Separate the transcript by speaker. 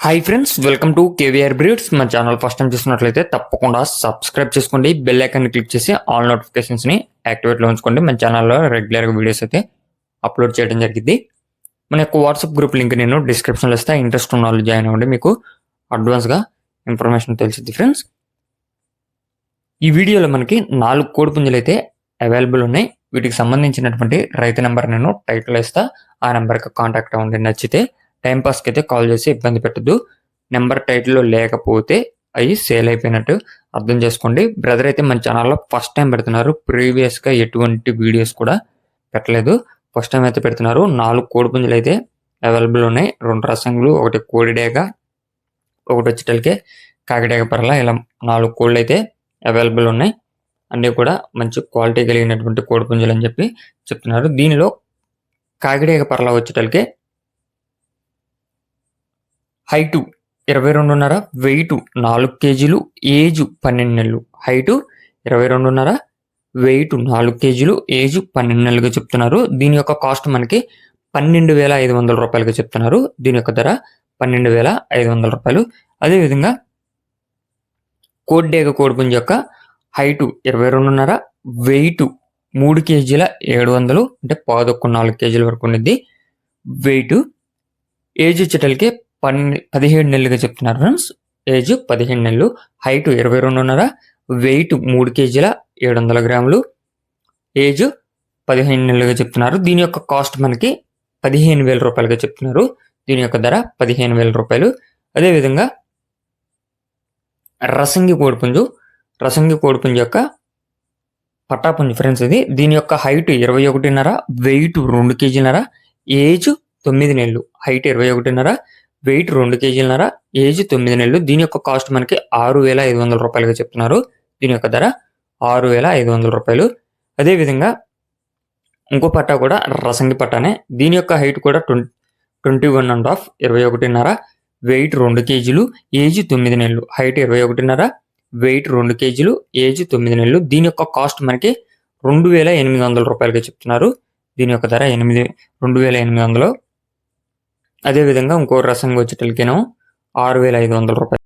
Speaker 1: Hi friends, welcome to KVR breeds. మన channel first time చూస్తున్నట్లయితే తప్పకుండా సబ్స్క్రైబ్ చేసుకోండి. బెల్ ఐకాన్ క్లిక్ చేసి ఆల్ నోటిఫికేషన్స్ని యాక్టివేట్లో ఉంచుకోండి. మన ఛానల్లో రెగ్యులర్గా వీడియోస్ అయితే అప్లోడ్ చేయడం జరిగింది. మన యొక్క వాట్సాప్ గ్రూప్ లింక్ నేను డిస్క్రిప్షన్లో ఇస్తా. ఇంట్రెస్ట్ ఉన్న వాళ్ళు జాయిన్ అవ్వండి, మీకు అడ్వాన్స్గా ఇన్ఫర్మేషన్ తెలిసింది. ఫ్రెండ్స్, ఈ వీడియోలో మనకి 4 కోడి పుంజులు అయితే అవైలబుల్ ఉన్నాయి. వీటికి సంబంధించినటువంటి రైతు నెంబర్ నేను టైటిల్ ఇస్తా. ఆ నెంబర్కి కాంటాక్ట్ అవ్వండి. నచ్చితే టైంపాస్కి అయితే కాల్ చేసి ఇబ్బంది పెట్టద్దు. నెంబర్ టైటిల్లో లేకపోతే అవి సేల్ అయిపోయినట్టు అర్థం చేసుకోండి. బ్రదర్ అయితే మన ఛానల్లో ఫస్ట్ టైం పెడుతున్నారు. ప్రీవియస్గా ఎటువంటి వీడియోస్ కూడా పెట్టలేదు. ఫస్ట్ టైం అయితే పెడుతున్నారు. 4 కోడి పుంజులు అయితే అవైలబుల్ ఉన్నాయి. 2 రసంగులు, 1 కోడిడేగ, 1 వచ్చేటలకే కాకిడేగ పరల, ఇలా 4 కోళ్ళు అయితే అవైలబుల్ ఉన్నాయి. అన్నీ కూడా మంచి క్వాలిటీ కలిగినటువంటి కోడి పుంజులు అని చెప్పి చెప్తున్నారు. దీనిలో కాకిడేగ పరల వచ్చేటలకే హైటు 22.5, వెయిట్ 4 కేజీలు, ఏజ్ 12 నెలలు. హైటు 22.5, వెయిట్ 4 కేజీలు, ఏజ్ 12 నెలలుగా చెప్తున్నారు. దీని యొక్క కాస్ట్ మనకి 12,500 రూపాయలుగా చెప్తున్నారు. దీని యొక్క ధర 12,500 రూపాయలు. అదేవిధంగా కోడిడేగ కోడిపుంజు యొక్క హైటు 22.5, వెయిట్ 3 కేజీల 700, అంటే 4 కేజీల వరకు ఉన్నది వెయిట్. ఏజ్ వచ్చేటలకి 17 నెలలుగా చెప్తున్నారు ఫ్రెండ్స్. ఏజ్ 17 నెలలు. హైట్ 22.5, వెయిట్ 3 కేజీల 700 గ్రాములు, ఏజ్ 15 నెలలుగా చెప్తున్నారు. దీని యొక్క కాస్ట్ మనకి 15,000 రూపాయలుగా చెప్తున్నారు. దీని యొక్క ధర 15,000 రూపాయలు. అదేవిధంగా రసంగి కోడిపుంజు యొక్క పట్టాపుంజు ఫ్రెండ్స్ ఇది. దీని యొక్క హైట్ 21.5, వెయిట్ 2 కేజీలన్నర, ఏజ్ 9 నెలలు. హైట్ 21.5, వెయిట్ 2 కేజీలన్నర, ఏజ్ 9 నెలలు. దీని యొక్క కాస్ట్ మనకి 6,500 రూపాయలుగా చెప్తున్నారు. దీని యొక్క ధర 6,500 రూపాయలు. అదేవిధంగా ఇంకో పట్టా కూడా రసంగి పట్టానే. దీని యొక్క హైట్ కూడా 21.5, 21.5, వెయిట్ 2 కేజీలు, ఏజ్ 9 నెలలు. హైట్ 21.5, వెయిట్ 2 కేజీలు, ఏజ్ 9 నెలలు. దీని యొక్క కాస్ట్ మనకి 2,800 రూపాయలుగా చెప్తున్నారు. దీని యొక్క ధర 2,800. అదేవిధంగా ఇంకో రసంగి వచ్చేటలకేనో 6,500 రూపాయలు.